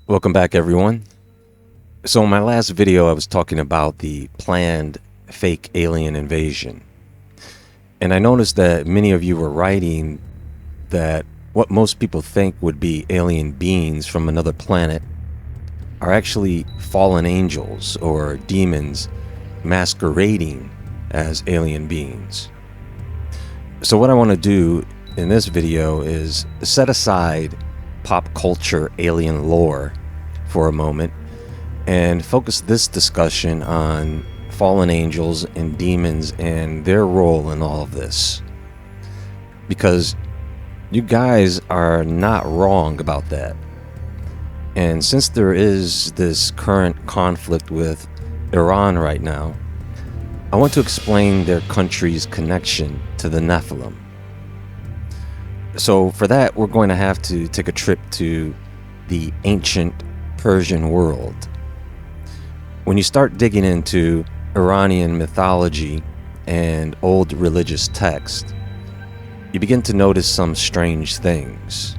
Welcome back, everyone. So in my last video, I was talking about the planned fake alien invasion. And I noticed that many of you were writing that what most people think would be alien beings from another planet are actually fallen angels or demons masquerading as alien beings. So what I want to do in this video is set aside pop culture alien lore for a moment and focus this discussion on fallen angels and demons and their role in all of this. Because you guys are not wrong about that. And since there is this current conflict with Iran right now, I want to explain their country's connection to the Nephilim. So for that, we're going to have to take a trip to the ancient Persian world. When you start digging into Iranian mythology and old religious text, you begin to notice some strange things.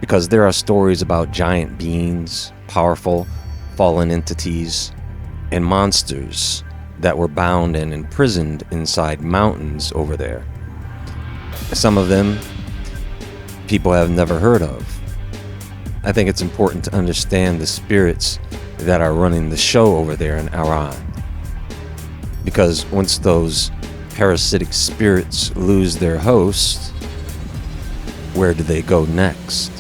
Because there are stories about giant beings, powerful, fallen entities, and monsters that were bound and imprisoned inside mountains over there. Some of them people have never heard of. I think it's important to understand the spirits that are running the show over there in Iran. Because once those parasitic spirits lose their host, where do they go next?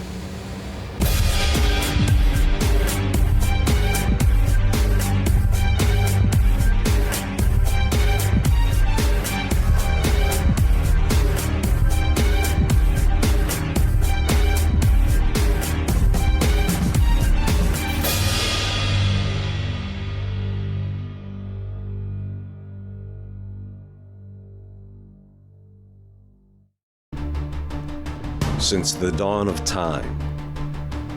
Since the dawn of time,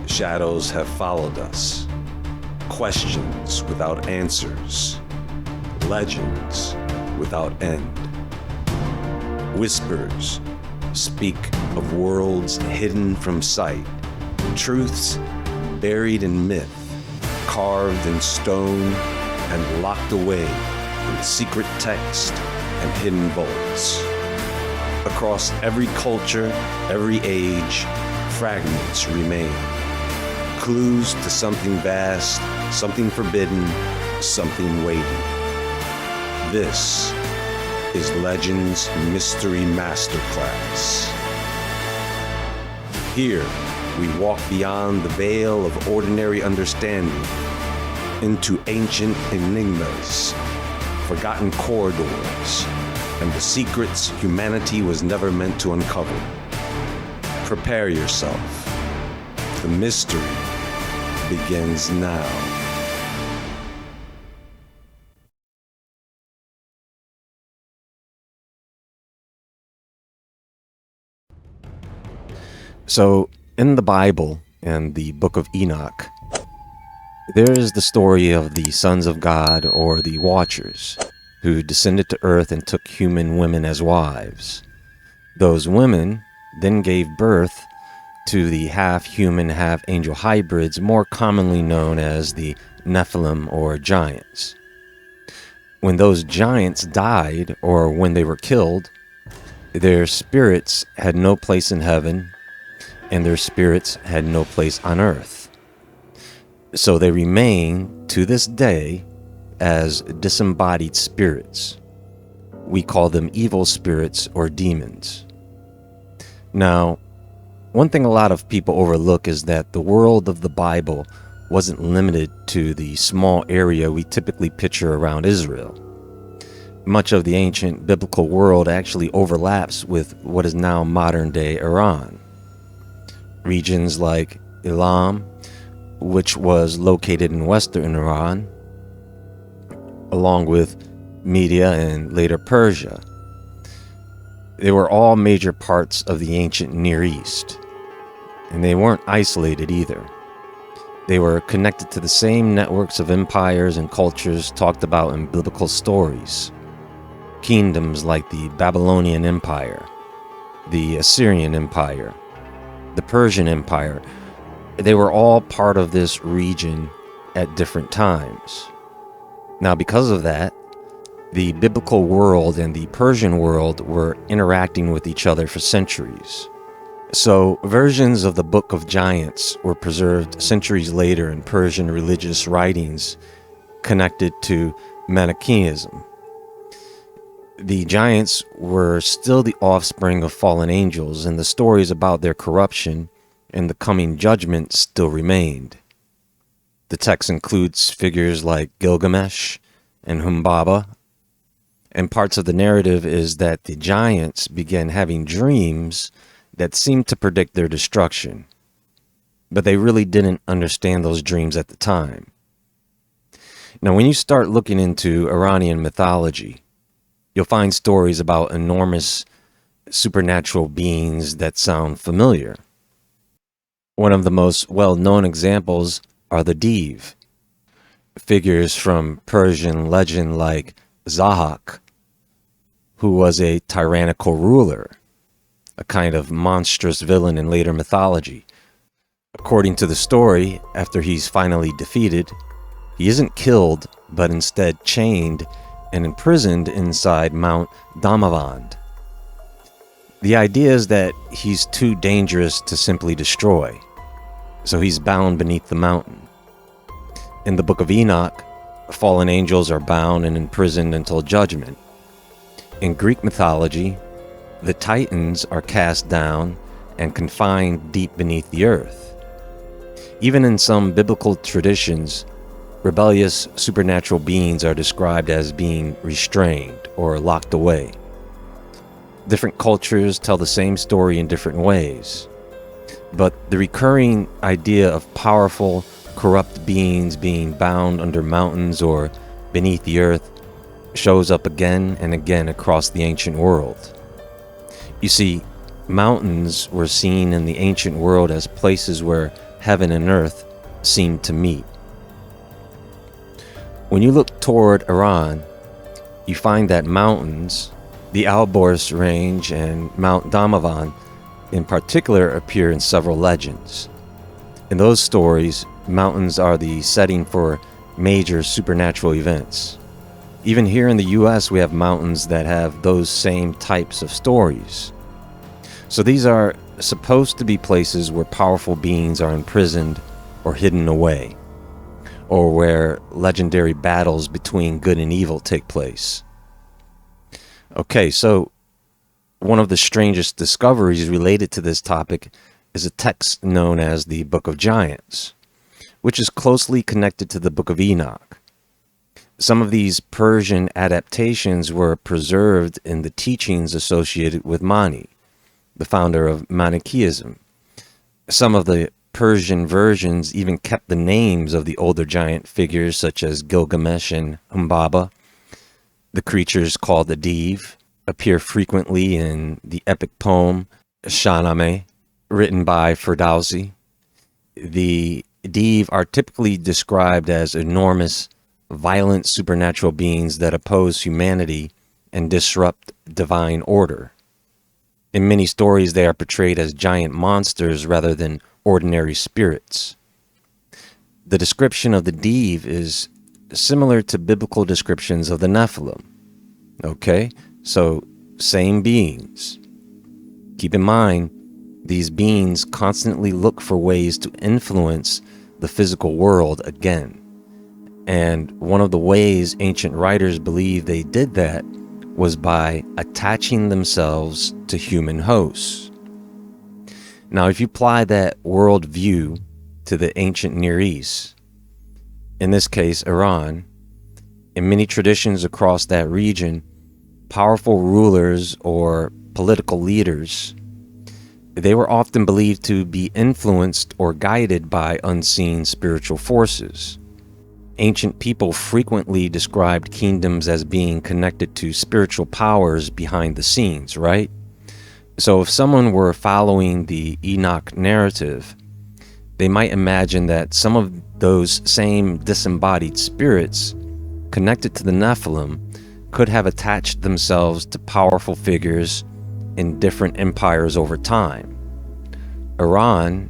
shadows have followed us. Questions without answers. Legends without end. Whispers speak of worlds hidden from sight. Truths buried in myth, carved in stone, and locked away in secret text and hidden vaults. Across every culture, every age, fragments remain. Clues to something vast, something forbidden, something waiting. This is Legends Mystery Masterclass. Here, we walk beyond the veil of ordinary understanding into ancient enigmas, forgotten corridors, and the secrets humanity was never meant to uncover. Prepare yourself. The mystery begins now. So, in the Bible and the Book of Enoch, there is the story of the sons of God, or the Watchers, who descended to earth and took human women as wives. Those women then gave birth to the half-human, half-angel hybrids, more commonly known as the Nephilim or giants. When those giants died, or when they were killed, their spirits had no place in heaven, and their spirits had no place on earth. So they remain, to this day, as disembodied spirits. We call them evil spirits or demons. Now, one thing a lot of people overlook is that the world of the Bible wasn't limited to the small area we typically picture around Israel. Much of the ancient biblical world actually overlaps with what is now modern-day Iran. Regions like Elam, which was located in western Iran, along with Media and later Persia. They were all major parts of the ancient Near East, and they weren't isolated either. They were connected to the same networks of empires and cultures talked about in biblical stories. Kingdoms like the Babylonian Empire, the Assyrian Empire, the Persian Empire, they were all part of this region at different times. Now, because of that, the biblical world and the Persian world were interacting with each other for centuries. So, versions of the Book of Giants were preserved centuries later in Persian religious writings connected to Manichaeism. The giants were still the offspring of fallen angels, and the stories about their corruption and the coming judgment still remained. The text includes figures like Gilgamesh and Humbaba, and parts of the narrative is that the giants began having dreams that seemed to predict their destruction, but they really didn't understand those dreams at the time. Now, when you start looking into Iranian mythology, you'll find stories about enormous supernatural beings that sound familiar. One of the most well-known examples are the Div, figures from Persian legend like Zahhak, who was a tyrannical ruler, a kind of monstrous villain in later mythology. According to the story, after he's finally defeated, he isn't killed, but instead chained and imprisoned inside Mount Damavand. The idea is that he's too dangerous to simply destroy, so he's bound beneath the mountain. In the Book of Enoch, fallen angels are bound and imprisoned until judgment. In Greek mythology, the Titans are cast down and confined deep beneath the earth. Even in some biblical traditions, rebellious supernatural beings are described as being restrained or locked away. Different cultures tell the same story in different ways, but the recurring idea of powerful, corrupt beings being bound under mountains or beneath the earth shows up again and again across the ancient world. You see, mountains were seen in the ancient world as places where heaven and earth seemed to meet. When you look toward Iran, you find that mountains, the Alborz Range and Mount Damavand in particular, appear in several legends. In those stories, mountains are the setting for major supernatural events. Even here in the US, we have mountains that have those same types of stories. So these are supposed to be places where powerful beings are imprisoned or hidden away, or where legendary battles between good and evil take place. Okay, so one of the strangest discoveries related to this topic is a text known as the Book of Giants, which is closely connected to the Book of Enoch. Some of these Persian adaptations were preserved in the teachings associated with Mani, the founder of Manichaeism. Some of the Persian versions even kept the names of the older giant figures such as Gilgamesh and Humbaba. The creatures called the Div appear frequently in the epic poem Shahnameh, written by Ferdowsi. The Div are typically described as enormous, violent supernatural beings that oppose humanity and disrupt divine order. In many stories, they are portrayed as giant monsters rather than ordinary spirits. The description of the Div is similar to biblical descriptions of the Nephilim. Okay, so same beings. Keep in mind, these beings constantly look for ways to influence the physical world again. And one of the ways ancient writers believe they did that was by attaching themselves to human hosts. Now, if you apply that worldview to the ancient Near East, in this case, Iran, in many traditions across that region, powerful rulers or political leaders, they were often believed to be influenced or guided by unseen spiritual forces. Ancient people frequently described kingdoms as being connected to spiritual powers behind the scenes, right? So if someone were following the Enoch narrative, they might imagine that some of those same disembodied spirits connected to the Nephilim could have attached themselves to powerful figures in different empires over time. Iran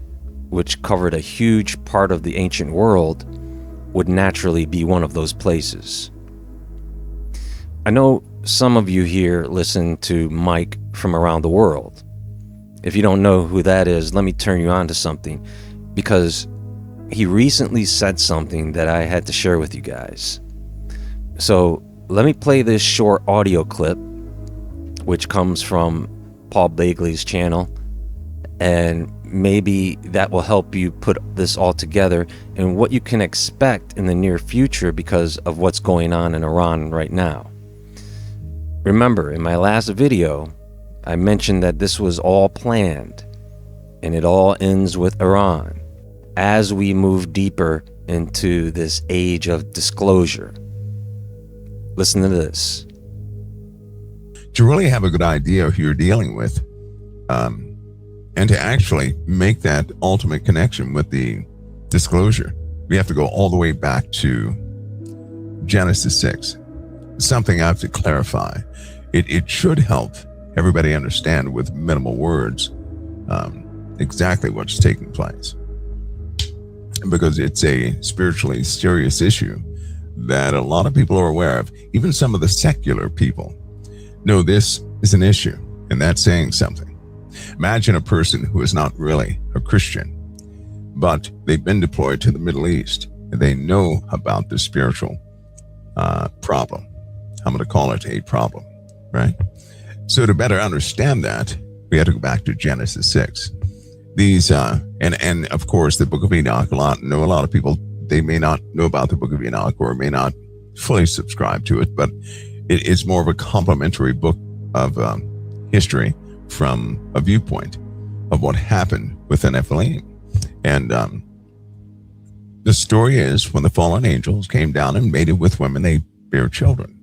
which covered a huge part of the ancient world, would naturally be one of those places. I know some of you here listen to Mike from around the world. If you don't know who that is, let me turn you on to something, because he recently said something that I had to share with you guys. So let me play this short audio clip, which comes from Paul Begley's channel, and maybe that will help you put this all together and what you can expect in the near future because of what's going on in Iran right now. Remember, in my last video, I mentioned that this was all planned, and it all ends with Iran as we move deeper into this age of disclosure. Listen to this. To really have a good idea of who you're dealing with, and to actually make that ultimate connection with the disclosure, we have to go all the way back to Genesis 6. Something I have to clarify. It should help everybody understand with minimal words exactly what's taking place, because it's a spiritually serious issue that a lot of people are aware of. Even some of the secular people know this is an issue, and that's saying something. Imagine a person who is not really a Christian, but they've been deployed to the Middle East, and they know about the spiritual problem. I'm going to call it a problem, right? So to better understand that, we have to go back to Genesis 6. These, and of course, the Book of Enoch, a lot of people, they may not know about the Book of Enoch or may not fully subscribe to it, but it's more of a complementary book of history from a viewpoint of what happened with the Nephilim. And the story is when the fallen angels came down and mated with women, they bear children.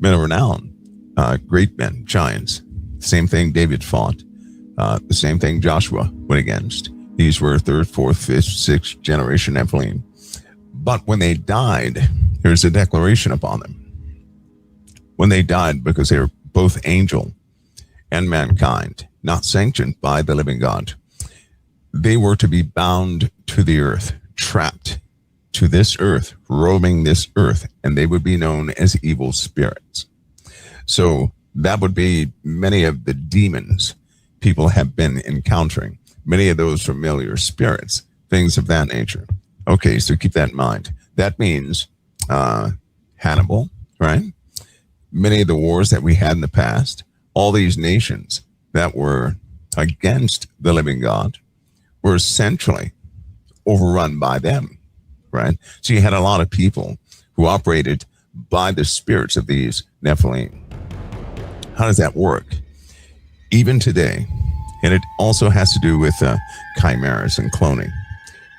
Men of renown, great men, giants. Same thing David fought. The same thing Joshua went against. These were third, fourth, fifth, sixth generation Nephilim. But when they died, here's a declaration upon them. When they died, because they were both angel and mankind, not sanctioned by the living God, they were to be bound to the earth, trapped to this earth, roaming this earth, and they would be known as evil spirits. So that would be many of the demons people have been encountering, many of those familiar spirits, things of that nature. Okay, so keep that in mind. That means Hannibal, right? Many of the wars that we had in the past, all these nations that were against the living God were essentially overrun by them, right? So you had a lot of people who operated by the spirits of these Nephilim. How does that work? Even today, and it also has to do with chimeras and cloning.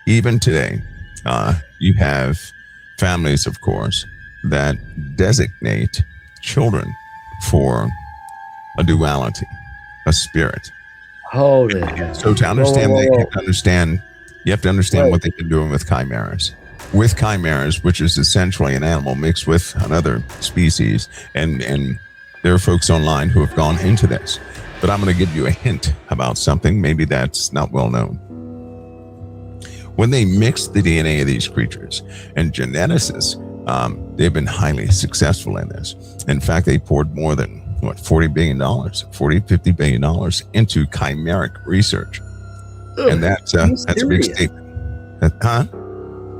Even today, you have families, of course, that designate children for a duality, a spirit. Holy. So to understand that, you have to understand what they've been doing with chimeras. With chimeras, which is essentially an animal mixed with another species, and there are folks online who have gone into this. But I'm going to give you a hint about something maybe that's not well known. When they mix the DNA of these creatures, and geneticists, they've been highly successful in this. In fact, they poured more than $40 billion, $50 billion into chimeric research. And that's a big statement.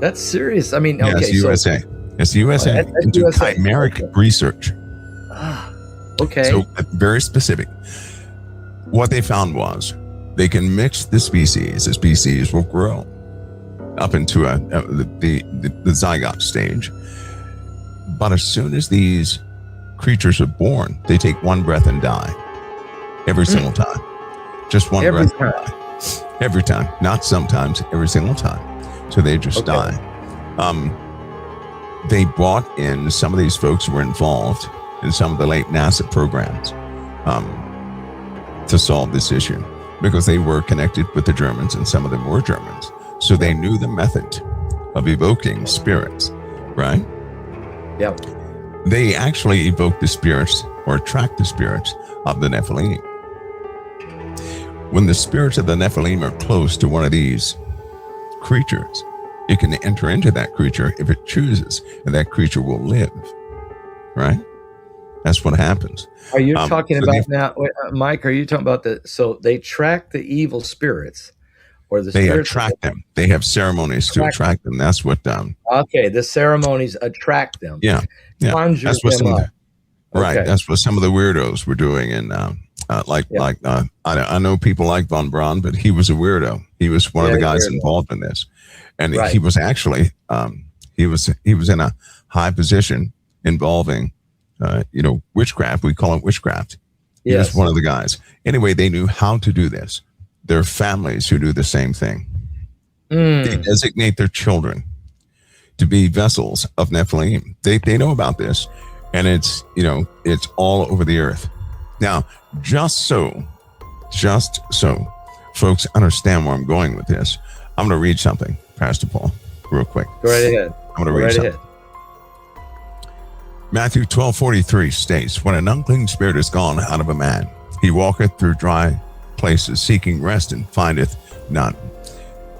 That's serious. I mean, yeah, okay. It's USA. It's USA into USA. Chimeric research. Okay. So very specific. What they found was they can mix the species will grow up into the zygote stage. But as soon as these creatures are born, they take one breath and die. Every single time. Just one breath and die. Every time. Not sometimes, every single time. So they just die. They brought in some of these folks who were involved in some of the late NASA programs to solve this issue, because they were connected with the Germans, and some of them were Germans. So they knew the method of evoking spirits, right? Yeah. They actually evoke the spirits or attract the spirits of the Nephilim. When the spirits of the Nephilim are close to one of these creatures. It can enter into that creature if it chooses, and that creature will live, right? That's what happens. Are you talking about now, Mike? Are you talking about so they track the evil spirits, or they attract them? They have ceremonies to attract them. That's what. Okay, the ceremonies attract them. Yeah. Conjure that's what them up. Right. Okay. That's what some of the weirdos were doing, and I know people like Von Braun, but he was a weirdo. He was one of the guys involved in this, and he was actually he was in a high position involving witchcraft. We call it witchcraft. He was one of the guys. Anyway, they knew how to do this. There are families who do the same thing. They designate their children to be vessels of Nephilim. They know about this, and it's all over the earth. Now, just so folks understand where I'm going with this, I'm going to read something, Pastor Paul, real quick. Go right ahead. I'm going to read something. Matthew 12:43 states, when an unclean spirit is gone out of a man, he walketh through dry places, seeking rest, and findeth none.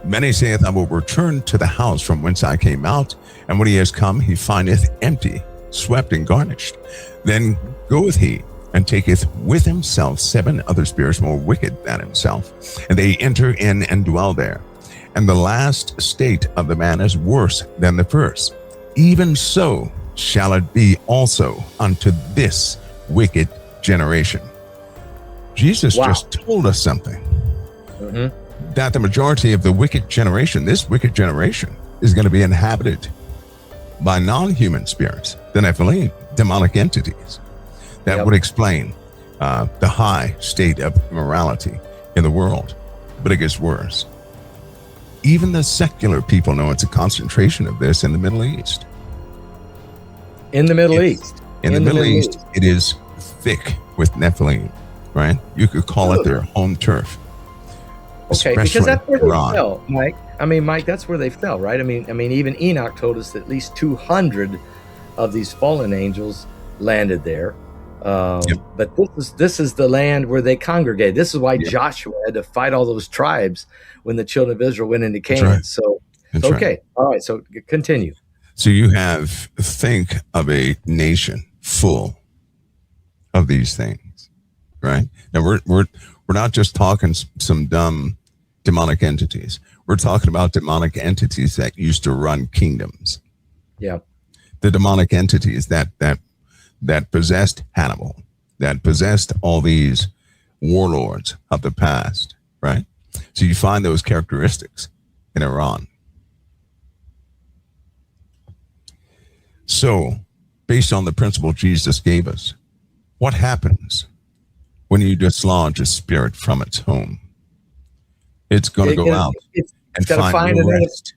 Many saith, I will return to the house from whence I came out, and when he is come, he findeth empty, swept, and garnished. Then goeth he, and taketh with himself 7 other spirits more wicked than himself, and they enter in and dwell there. And the last state of the man is worse than the first. Even so shall it be also unto this wicked generation. Jesus just told us something. That the majority of the wicked generation, this wicked generation, is going to be inhabited by non-human spirits, the Nephilim, demonic entities. That would explain the high state of immorality in the world. But it gets worse. Even the secular people know it's a concentration of this in the Middle East. In the Middle East. In the Middle East, it is thick with Nephilim, right? You could call it their home turf. Okay, because that's where they fell, Mike. I mean, Mike, that's where they fell, right? I mean, even Enoch told us that at least 200 of these fallen angels landed there. But this is the land where they congregated. This is why Joshua had to fight all those tribes when the children of Israel went into Canaan. Right. So all right. So continue. So you think of a nation full of these things, right? Now we're not just talking some dumb demonic entities. We're talking about demonic entities that used to run kingdoms. Yeah. The demonic entities that possessed Hannibal, that possessed all these warlords of the past, right? So you find those characteristics in Iran. So, based on the principle Jesus gave us, what happens when you dislodge a spirit from its home? It's going to go out and find a rest.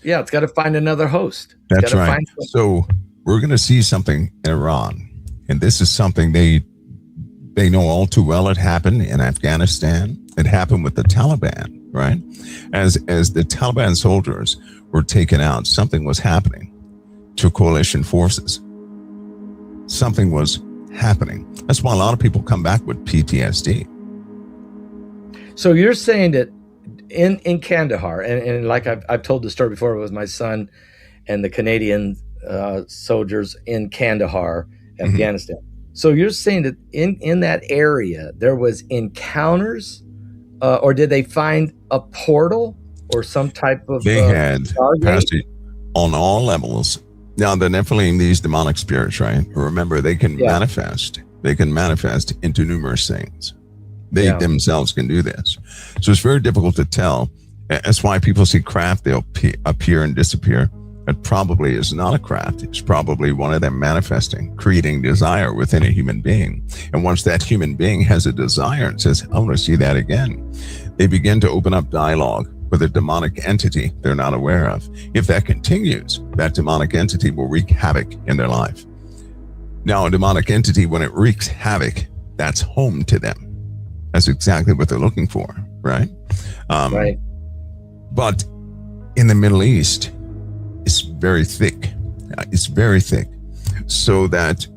Yeah, it's got to find another host. That's right. So we're going to see something in Iran, and this is something they know all too well. It happened in Afghanistan. It happened with the Taliban, right? As the Taliban soldiers were taken out, something was happening to coalition forces. Something was happening. That's why a lot of people come back with PTSD. So you're saying that in Kandahar, and like I've told the story before with my son and the Canadian soldiers in Kandahar, Afghanistan. So you're saying that in that area there was encounters, or did they find a portal or some type of? They had passage on all levels. Now the Nephilim, these demonic spirits, right? Remember, they can manifest. They can manifest into numerous things. They themselves can do this. So it's very difficult to tell. That's why people see craft, they'll appear and disappear. It probably is not a craft. It's probably one of them manifesting, creating desire within a human being. And once that human being has a desire and says, I want to see that again, they begin to open up dialogue with a demonic entity they're not aware of. If that continues, that demonic entity will wreak havoc in their life. Now, a demonic entity, when it wreaks havoc, that's home to them. That's exactly what they're looking for, right? Right. But in the Middle East, it's very thick. It's very thick, so that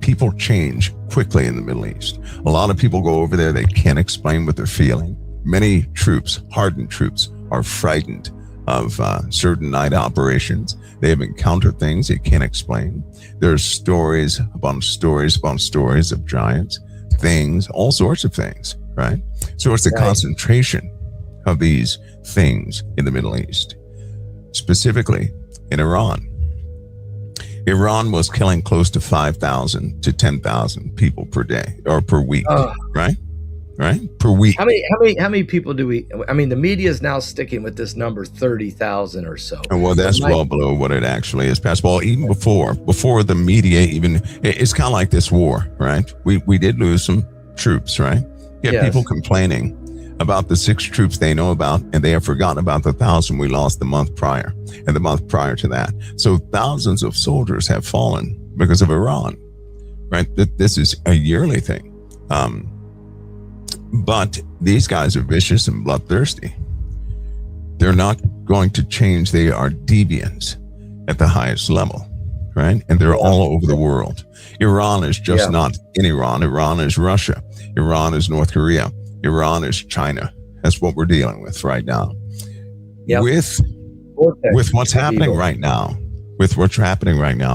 people change quickly in the Middle East. A lot of people go over there, they can't explain what they're feeling. Many troops, hardened troops, are frightened of certain night operations. They have encountered things they can't explain. There's stories upon stories upon stories of giants, things, all sorts of things, right? So it's the concentration of these things in the Middle East, specifically in Iran. Iran was killing close to 5,000 to 10,000 people per day or per week, right? Per week. How many people do we? I mean, the media is now sticking with this number 30,000 or so. Well, that's well below what it actually is, Pastor Paul. Even before the media, even it's kind of like this war, right? We did lose some troops, right? You have people complaining about the 6 troops they know about, and they have forgotten about the 1,000 we lost the month prior and the month prior to that. So thousands of soldiers have fallen because of Iran, right? This is a yearly thing. But these guys are vicious and bloodthirsty. They're not going to change. They are deviants at the highest level, right? And they're all over the world. Iran is just not in Iran. Iran is Russia. Iran is North Korea. Iran is China. That's what we're dealing with right now. With what's happening right now,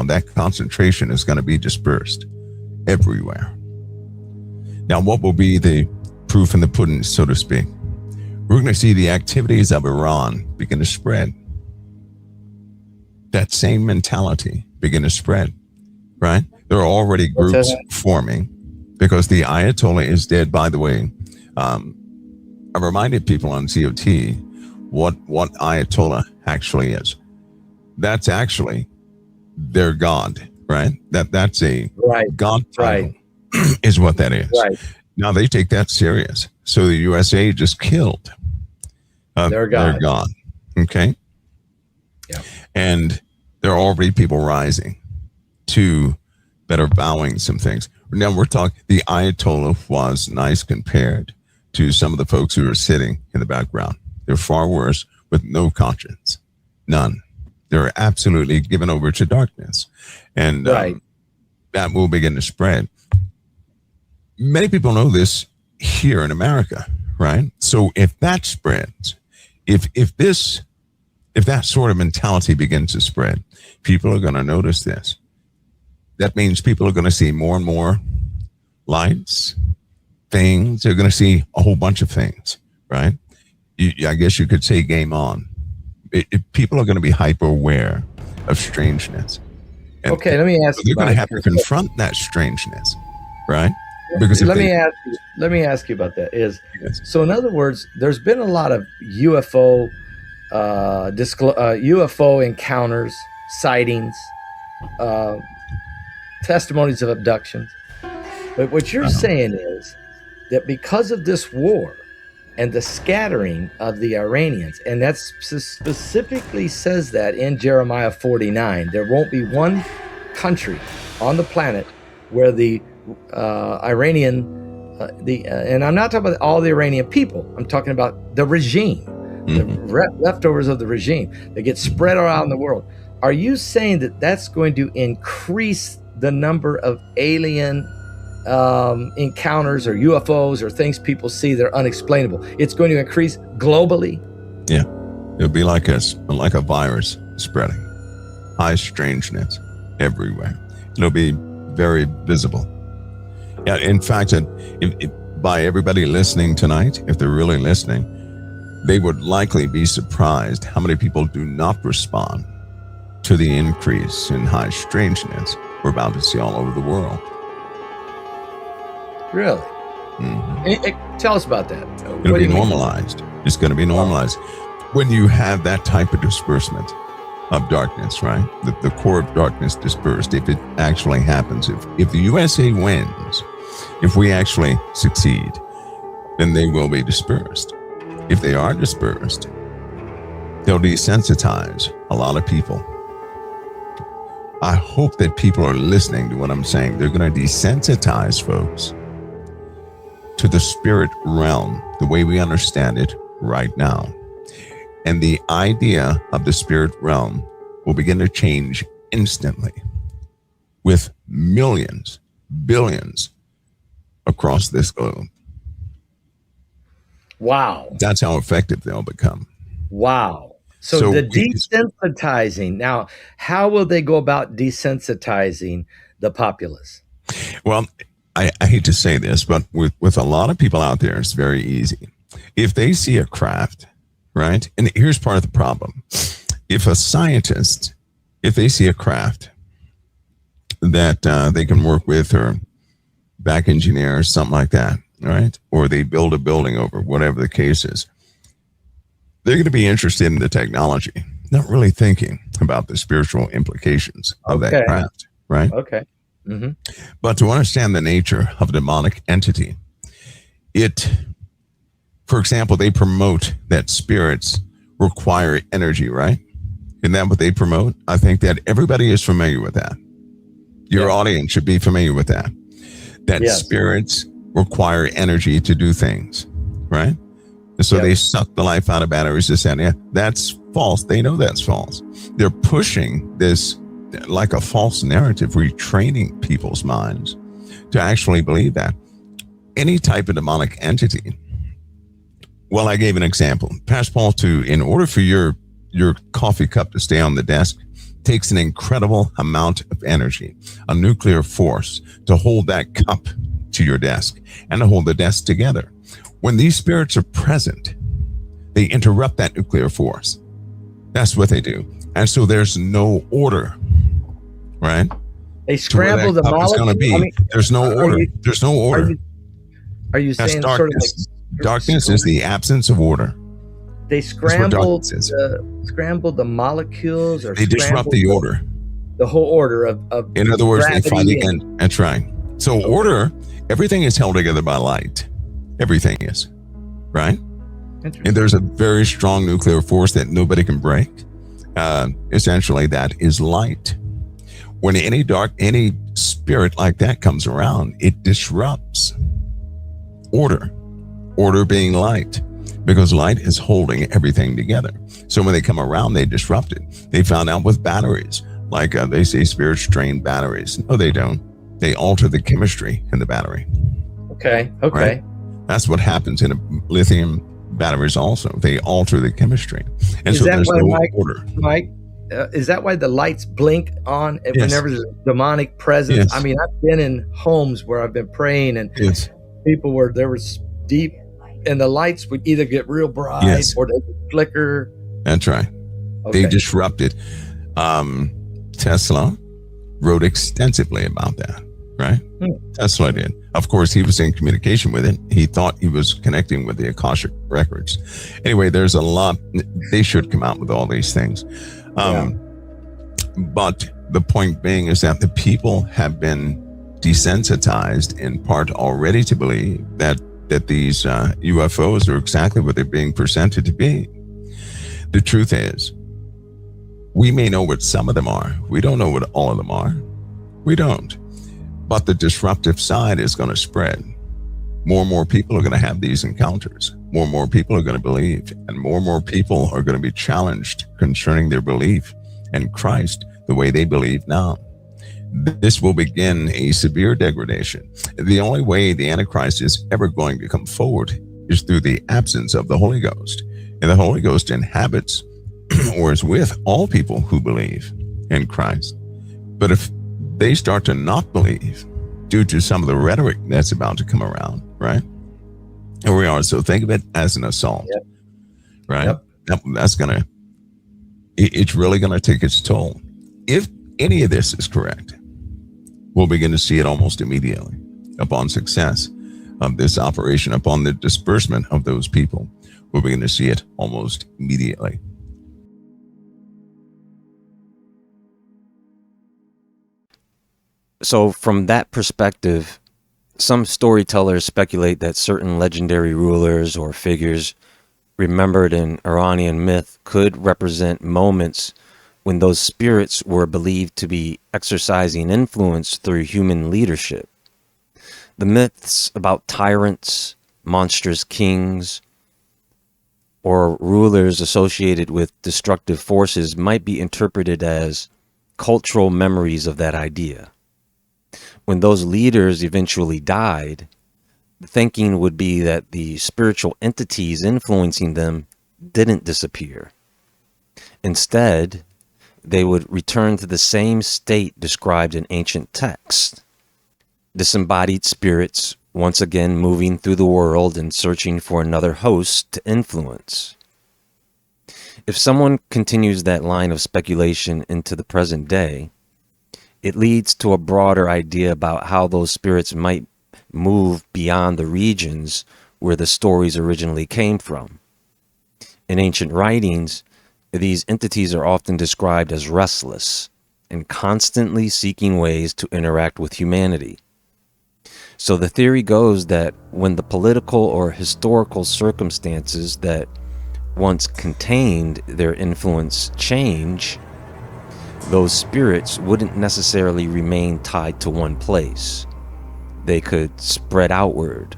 that concentration is going to be dispersed everywhere. Now, what will be the proof in the pudding, so to speak? We're going to see the activities of Iran begin to spread. That same mentality begin to spread, right? There are already groups forming because the Ayatollah is dead. By the way, I reminded people on COT what Ayatollah actually is. That's actually their God, right? That's a God title is what that is. Right. Now they take that serious. So the USA just killed their God. Okay. Yeah. And there are already people rising to that are vowing some things. Now we're talking, the Ayatollah was nice compared to some of the folks who are sitting in the background. They're far worse with no conscience. None. They're absolutely given over to darkness. And that will begin to spread. Many people know this here in America, right? So if that spreads, if that sort of mentality begins to spread, people are going to notice this. That means people are going to see more and more lights, things. They're going to see a whole bunch of things, right? I guess you could say game on. People are going to be hyper aware of strangeness. And let me ask you. They're going to have to confront that strangeness, right? Because let me ask you about that. So in other words, there's been a lot of UFO UFO encounters, sightings, testimonies of abductions. But what you're saying is that because of this war and the scattering of the Iranians, and that specifically says that in Jeremiah 49, there won't be one country on the planet where the Iranian, and I'm not talking about all the Iranian people. I'm talking about the regime, the leftovers of the regime that get spread around the world. Are you saying that that's going to increase the number of alien encounters or UFOs or things people see that are unexplainable? It's going to increase globally? Yeah, it'll be like a virus spreading. High strangeness everywhere. It'll be very visible. Yeah, in fact, if by everybody listening tonight, if they're really listening, they would likely be surprised how many people do not respond to the increase in high strangeness we're about to see all over the world. Really? Tell us about that. It'll be normalized. It's going to be normalized. When you have that type of disbursement of darkness, right? The core of darkness dispersed, if it actually happens, if the USA wins, if we actually succeed, then they will be dispersed. If they are dispersed, they'll desensitize a lot of people. I hope that people are listening to what I'm saying. They're going to desensitize folks to the spirit realm, the way we understand it right now. And the idea of the spirit realm will begin to change instantly with millions, billions across this globe. Wow. That's how effective they'll become. Wow. So the desensitizing. Now, how will they go about desensitizing the populace? Well, I hate to say this, but with a lot of people out there, it's very easy. If they see a craft, right? And here's part of the problem. If a scientist, if they see a craft that they can work with or back engineer or something like that, right? Or they build a building over, whatever the case is, they're going to be interested in the technology, not really thinking about the spiritual implications of that craft, right? Okay. Mm-hmm. But to understand the nature of a demonic entity, for example, they promote that spirits require energy, right? Isn't that what they promote? I think that everybody is familiar with that. Your audience should be familiar with that. That spirits require energy to do things, right? And so they suck the life out of batteries, this and that. That's false. They know that's false. They're pushing this like a false narrative, retraining people's minds to actually believe that. Any type of demonic entity. Well, I gave an example. Pastor Paul, in order for your coffee cup to stay on the desk, takes an incredible amount of energy, a nuclear force, to hold that cup to your desk and to hold the desk together. When these spirits are present, they interrupt that nuclear force. That's what they do. And so there's no order, right? They scramble the molecule. There's no order. There's no order. Are you saying darkness? Sort of darkness is the absence of order. They scramble the molecules, or they disrupt the order. The whole order of in other words, they fight again. That's right. So order, everything is held together by light. Everything is, right? And there's a very strong nuclear force that nobody can break. Essentially, that is light. When any spirit like that comes around, it disrupts order. Order being light, because light is holding everything together. So when they come around, they disrupt it. They found out with batteries, like they say spirits drain batteries. No, they don't. They alter the chemistry in the battery. Okay. Right? That's what happens in lithium batteries also. They alter the chemistry. And so there's no order. Mike, is that why the lights blink on whenever there's a demonic presence? Yes. I mean, I've been in homes where I've been praying and people there was deep, and the lights would either get real bright or they would flicker. That's right. Okay. They disrupted. Tesla wrote extensively about that, right? Tesla did. Of course, he was in communication with it. He thought he was connecting with the Akashic records. Anyway, there's a lot. They should come out with all these things. But the point being is that the people have been desensitized in part already to believe that these UFOs are exactly what they're being presented to be. The truth is, we may know what some of them are. We don't know what all of them are. We don't. But the disruptive side is going to spread. More and more people are going to have these encounters. More and more people are going to believe. And more people are going to be challenged concerning their belief in Christ the way they believe now. This will begin a severe degradation. The only way the Antichrist is ever going to come forward is through the absence of the Holy Ghost. And the Holy Ghost inhabits or is with all people who believe in Christ. But if they start to not believe due to some of the rhetoric that's about to come around, right? And we are. So think of it as an assault, right? That's it's really going to take its toll. If any of this is correct, we'll begin to see it almost immediately upon success of this operation, upon the disbursement of those people. We'll begin to see it almost immediately. So from that perspective, some storytellers speculate that certain legendary rulers or figures remembered in Iranian myth could represent moments when those spirits were believed to be exercising influence through human leadership. The myths about tyrants, monstrous kings, or rulers associated with destructive forces might be interpreted as cultural memories of that idea. When those leaders eventually died, the thinking would be that the spiritual entities influencing them didn't disappear. Instead, they would return to the same state described in ancient texts. Disembodied spirits once again moving through the world and searching for another host to influence. If someone continues that line of speculation into the present day, it leads to a broader idea about how those spirits might move beyond the regions where the stories originally came from. In ancient writings, these entities are often described as restless and constantly seeking ways to interact with humanity. So the theory goes that when the political or historical circumstances that once contained their influence change, those spirits wouldn't necessarily remain tied to one place. They could spread outward,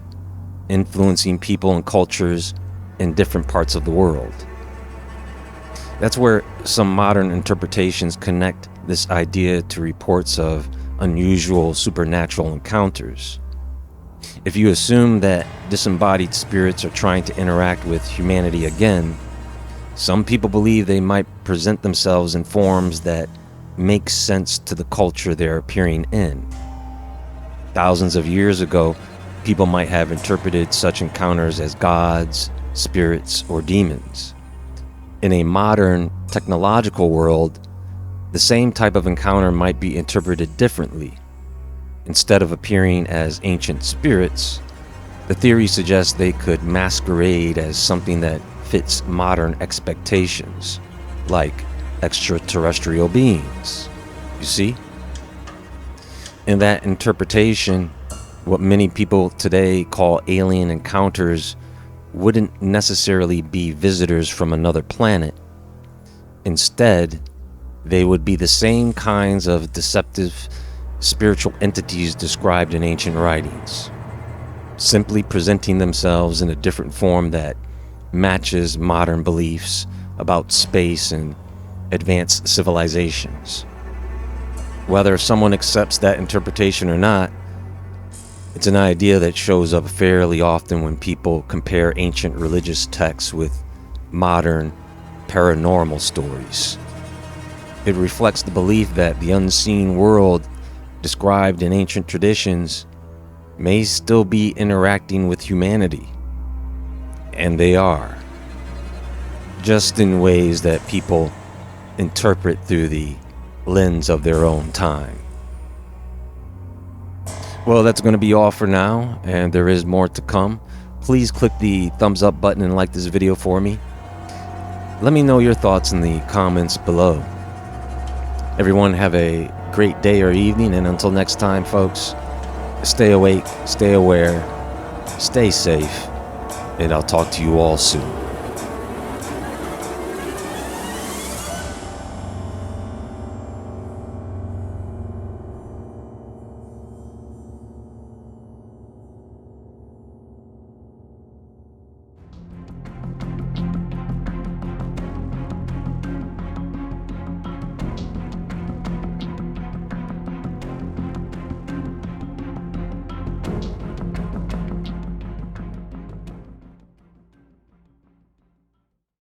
influencing people and cultures in different parts of the world. That's where some modern interpretations connect this idea to reports of unusual supernatural encounters. If you assume that disembodied spirits are trying to interact with humanity again, some people believe they might present themselves in forms that make sense to the culture they're appearing in. Thousands of years ago, people might have interpreted such encounters as gods, spirits, or demons. In a modern technological world, the same type of encounter might be interpreted differently. Instead of appearing as ancient spirits, the theory suggests they could masquerade as something that fits modern expectations, like extraterrestrial beings. You see? In that interpretation, what many people today call alien encounters wouldn't necessarily be visitors from another planet. Instead, they would be the same kinds of deceptive spiritual entities described in ancient writings, simply presenting themselves in a different form that matches modern beliefs about space and advanced civilizations. Whether someone accepts that interpretation or not, it's an idea that shows up fairly often when people compare ancient religious texts with modern paranormal stories. It reflects the belief that the unseen world described in ancient traditions may still be interacting with humanity. And they are. Just in ways that people interpret through the lens of their own time. Well, that's going to be all for now, and there is more to come. Please click the thumbs up button and like this video for me. Let me know your thoughts in the comments below. Everyone have a great day or evening, and until next time, folks, stay awake, stay aware, stay safe, and I'll talk to you all soon.